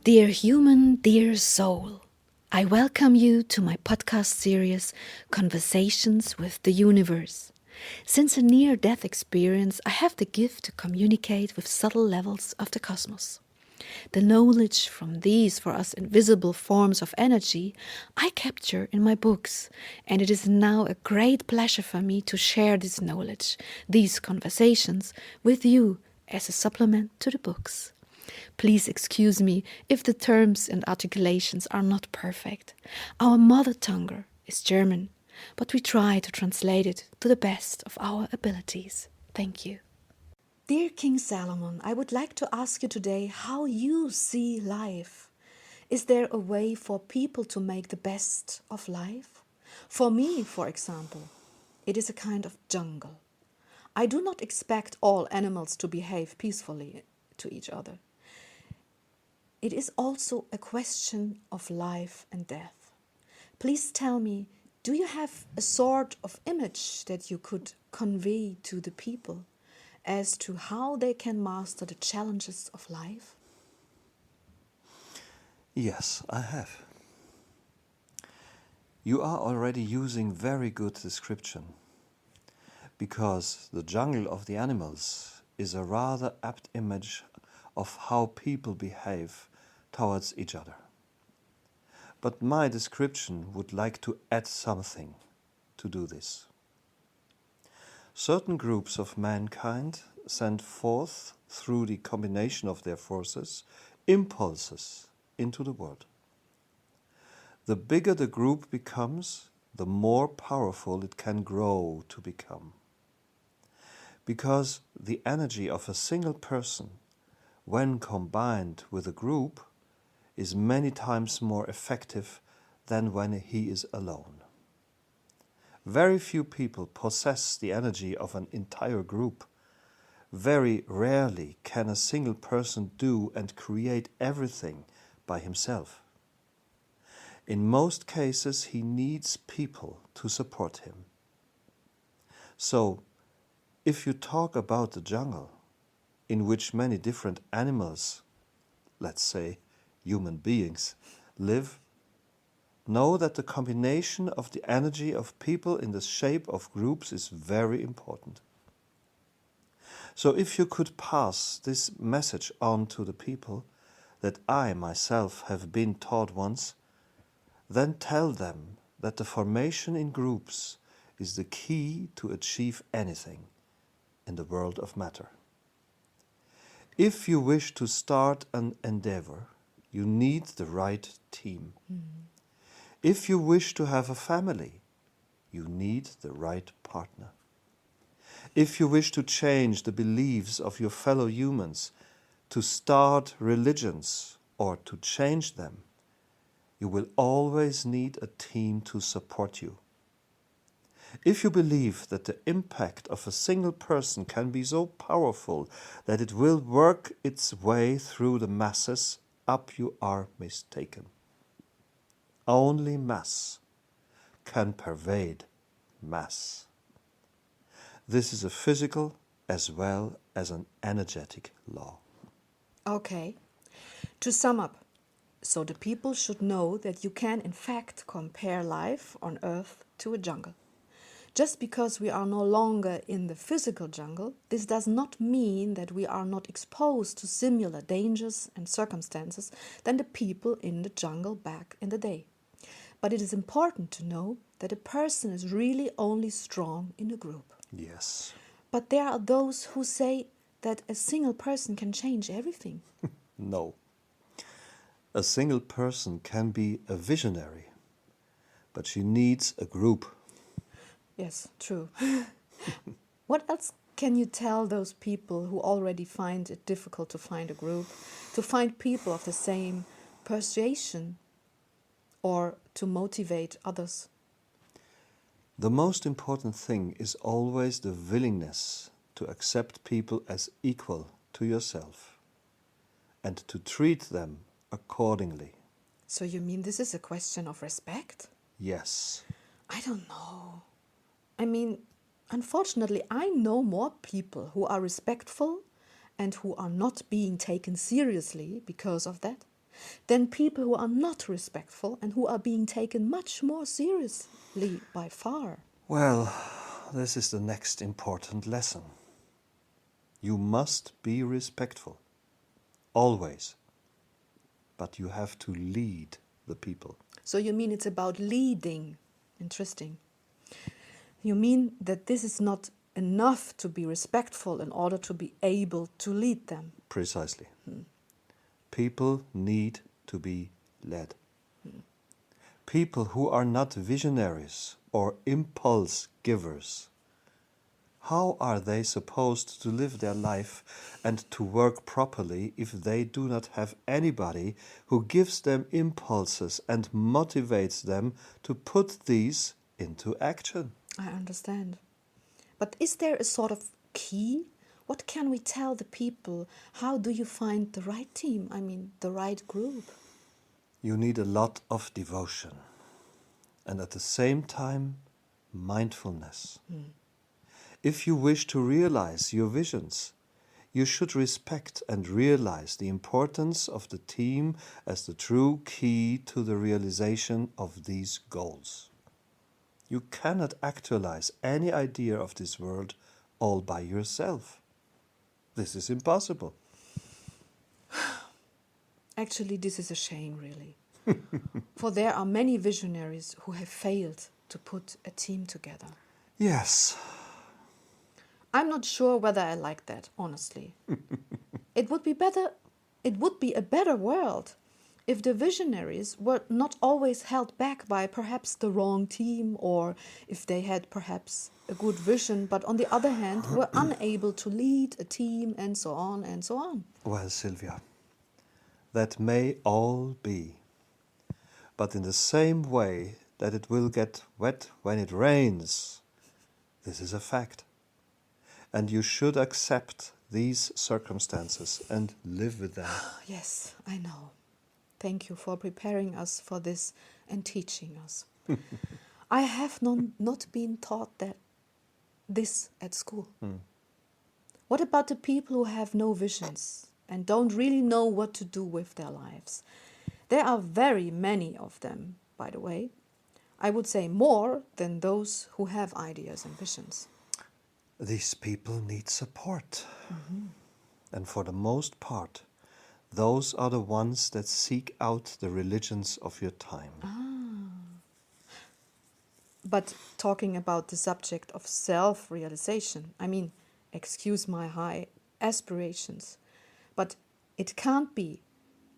Dear human, dear soul, I welcome you to my podcast series, Conversations with the Universe. Since a near-death experience, I have the gift to communicate with subtle levels of the cosmos. The knowledge from these for us invisible forms of energy I capture in my books, and it is now a great pleasure for me to share this knowledge, these conversations, with you as a supplement to the books. Please excuse me if the terms and articulations are not perfect. Our mother tongue is German, but we try to translate it to the best of our abilities. Thank you. Dear King Salomon, I would like to ask you today how you see life. Is there a way for people to make the best of life? For me, for example, it is a kind of jungle. I do not expect all animals to behave peacefully to each other. It is also a question of life and death. Please tell me, do you have a sort of image that you could convey to the people as to how they can master the challenges of life? Yes, I have. You are already using very good description, because the jungle of the animals is a rather apt image of how people behave towards each other. But my description would like to add something to do this. Certain groups of mankind send forth, through the combination of their forces, impulses into the world. The bigger the group becomes, the more powerful it can grow to become. Because the energy of a single person, when combined with a group, is many times more effective than when he is alone. Very few people possess the energy of an entire group. Very rarely can a single person do and create everything by himself. In most cases, he needs people to support him. So, if you talk about the jungle, in which many different animals, let's say human beings, live, know that the combination of the energy of people in the shape of groups is very important. So if you could pass this message on to the people that I myself have been taught once, then tell them that the formation in groups is the key to achieve anything in the world of matter. If you wish to start an endeavor, you need the right team. If you wish to have a family, you need the right partner. If you wish to change the beliefs of your fellow humans, to start religions or to change them, you will always need a team to support you. If you believe that the impact of a single person can be so powerful that it will work its way through the masses, you are mistaken. Only mass can pervade mass. This is a physical as well as an energetic law. Okay. To sum up, so the people should know that you can in fact compare life on Earth to a jungle. Just because we are no longer in the physical jungle, this does not mean that we are not exposed to similar dangers and circumstances than the people in the jungle back in the day. But it is important to know that a person is really only strong in a group. Yes. But there are those who say that a single person can change everything. No. A single person can be a visionary, but she needs a group. Yes, true. What else can you tell those people who already find it difficult to find a group, to find people of the same persuasion, or to motivate others? The most important thing is always the willingness to accept people as equal to yourself and to treat them accordingly. So you mean this is a question of respect? Yes. I don't know. I mean, unfortunately, I know more people who are respectful and who are not being taken seriously because of that. than people who are not respectful and who are being taken much more seriously by far. Well, this is the next important lesson. You must be respectful, always, but you have to lead the people. So you mean it's about leading? Interesting. You mean that this is not enough to be respectful in order to be able to lead them? Precisely. People need to be led. People who are not visionaries or impulse givers, how are they supposed to live their life and to work properly if they do not have anybody who gives them impulses and motivates them to put these into action? I understand. But is there a sort of key? What can we tell the people? How do you find the right team? I mean, the right group? You need a lot of devotion and at the same time mindfulness. If you wish to realize your visions, you should respect and realize the importance of the team as the true key to the realization of these goals. You cannot actualize any idea of this world all by yourself. This is impossible. Actually, this is a shame, really. For there are many visionaries who have failed to put a team together. Yes, I'm not sure whether I like that, honestly. It would be a better world if the visionaries were not always held back by perhaps the wrong team, or if they had perhaps a good vision, but on the other hand were unable to lead a team, and so on and so on. well, Sylvia, that may all be. But in the same way that it will get wet when it rains, this is a fact. And you should accept these circumstances and live with them. Yes, I know. Thank you for preparing us for this and teaching us. I have not been taught this at school. What about the people who have no visions and don't really know what to do with their lives? There are very many of them, by the way. I would say more than those who have ideas and visions. These people need support. And for the most part, those are the ones that seek out the religions of your time. But talking about the subject of self-realization, I mean, excuse my high aspirations, but it can't be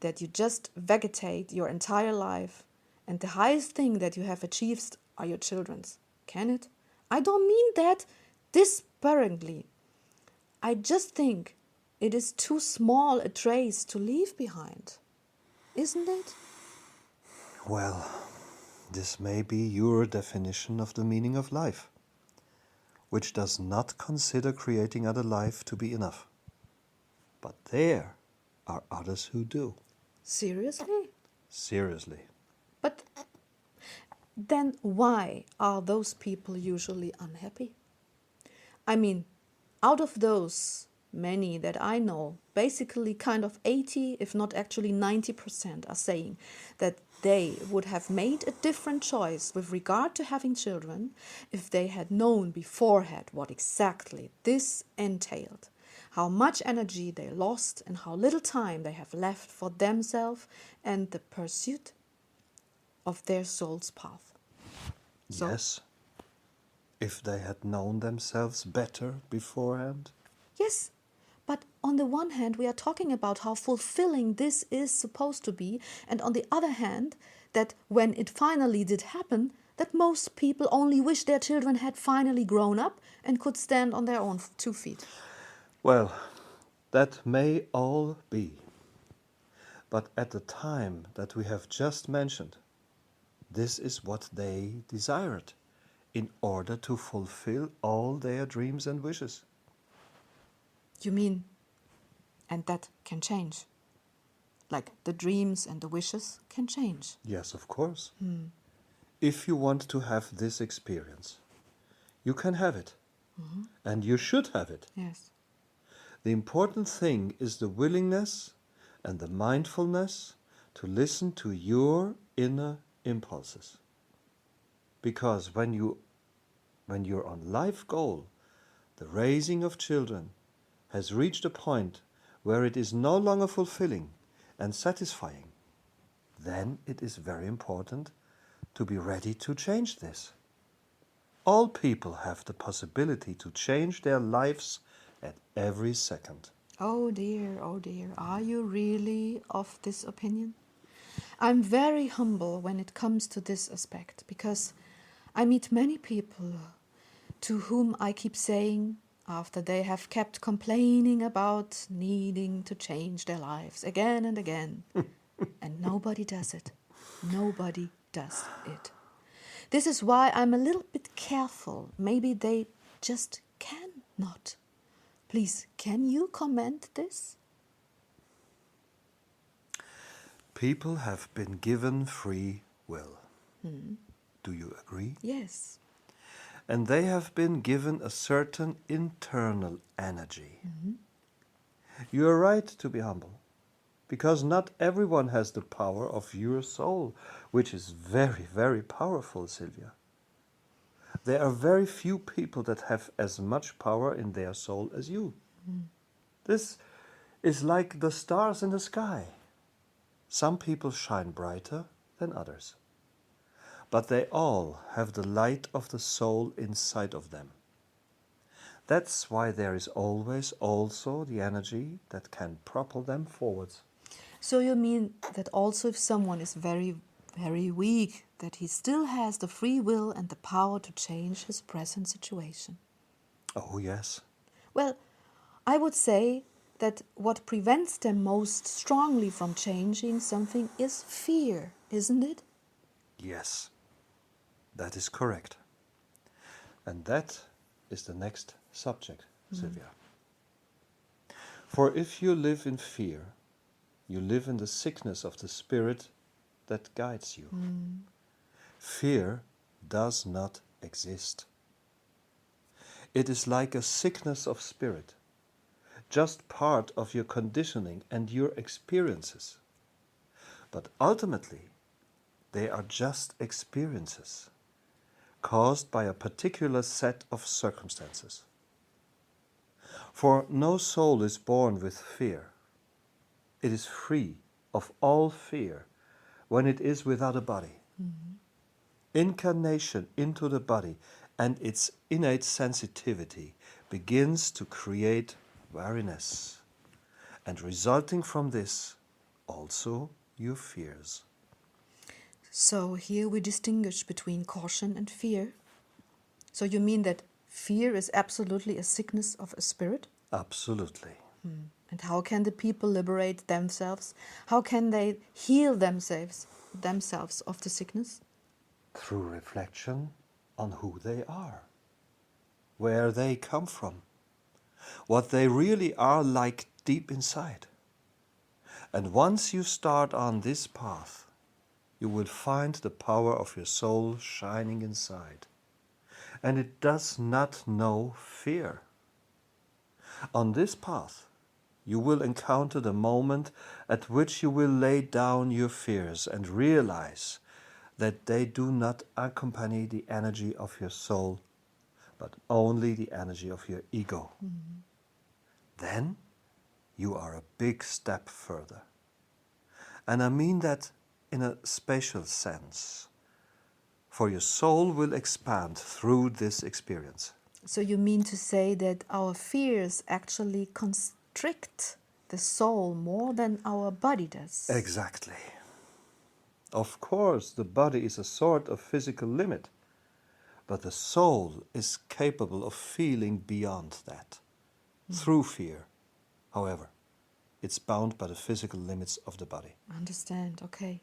that you just vegetate your entire life and the highest thing that you have achieved are your children's. Can it? I don't mean that despairingly. I just think it is too small a trace to leave behind. Isn't it? Well, this may be your definition of the meaning of life, which does not consider creating other life to be enough. But there are others who do. Seriously? Seriously. But then why are those people usually unhappy? I mean, out of those many that I know, basically kind of 80, if not actually 90% are saying that they would have made a different choice with regard to having children if they had known beforehand what exactly this entailed, how much energy they lost and how little time they have left for themselves and the pursuit of their soul's path. So, Yes. If they had known themselves better beforehand. yes, but on the one hand, we are talking about how fulfilling this is supposed to be, and on the other hand, that when it finally did happen, that most people only wish their children had finally grown up and could stand on their own 2 feet. Well, that may all be. But at the time that we have just mentioned, this is what they desired in order to fulfill all their dreams and wishes. You mean, and that can change? Like the dreams and the wishes can change? Yes, of course. If you want to have this experience, you can have it. And you should have it. Yes. The important thing is the willingness and the mindfulness to listen to your inner impulses. Because when your on life goal, the raising of children, has reached a point where it is no longer fulfilling and satisfying, then it is very important to be ready to change this. All people have the possibility to change their lives at every second. Oh dear, are you really of this opinion? I'm very humble when it comes to this aspect because I meet many people to whom I keep saying, after they have kept complaining about needing to change their lives again and again, and nobody does it. Nobody does it. This is why I'm a little bit careful. Maybe they just cannot. Please, can you comment this? People have been given free will. Do you agree? Yes. And they have been given a certain internal energy. You are right to be humble, because not everyone has the power of your soul, which is very, very powerful, Sylvia. There are very few people that have as much power in their soul as you. This is like the stars in the sky. Some people shine brighter than others, but they all have the light of the soul inside of them. That's why there is always also the energy that can propel them forwards. So you mean that also if someone is very, very weak, that he still has the free will and the power to change his present situation? Oh, yes. Well, I would say that what prevents them most strongly from changing something is fear, isn't it? Yes, that is correct. And that is the next subject, Sylvia. For if you live in fear, you live in the sickness of the spirit that guides you. Fear does not exist. It is like a sickness of spirit, just part of your conditioning and your experiences. But ultimately, they are just experiences caused by a particular set of circumstances. For no soul is born with fear. It is free of all fear when it is without a body. Incarnation into the body and its innate sensitivity begins to create wariness, and resulting from this, also your fears. So here we distinguish between caution and fear. So you mean that fear is absolutely a sickness of a spirit? Absolutely. And how can the people liberate themselves? How can they heal themselves of the sickness? Through reflection on who they are, where they come from, what they really are like deep inside. And once you start on this path, you will find the power of your soul shining inside. And it does not know fear. On this path, you will encounter the moment at which you will lay down your fears and realize that they do not accompany the energy of your soul, but only the energy of your ego. Then you are a big step further. And I mean that in a spatial sense, for your soul will expand through this experience. So you mean to say that our fears actually constrict the soul more than our body does? Exactly. Of course, the body is a sort of physical limit, but the soul is capable of feeling beyond that. Through fear, however, it's bound by the physical limits of the body. Understand, okay.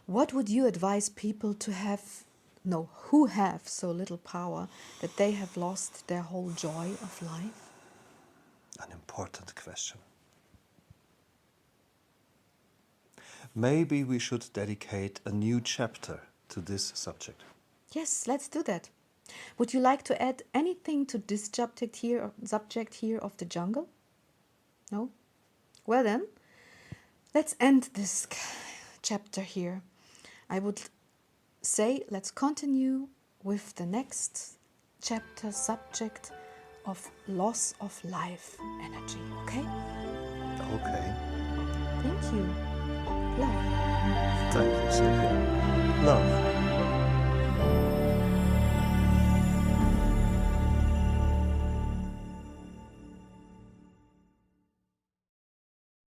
What would you advise people to have, no, who have so little power that they have lost their whole joy of life? An important question. Maybe we should dedicate a new chapter to this subject. Yes, let's do that. Would you like to add anything to this subject here of the jungle? No? Well then, let's end this chapter here. I would say let's continue with the next chapter subject of loss of life energy, okay? Okay. Thank you. Love. Thank you, Sylvia. Love.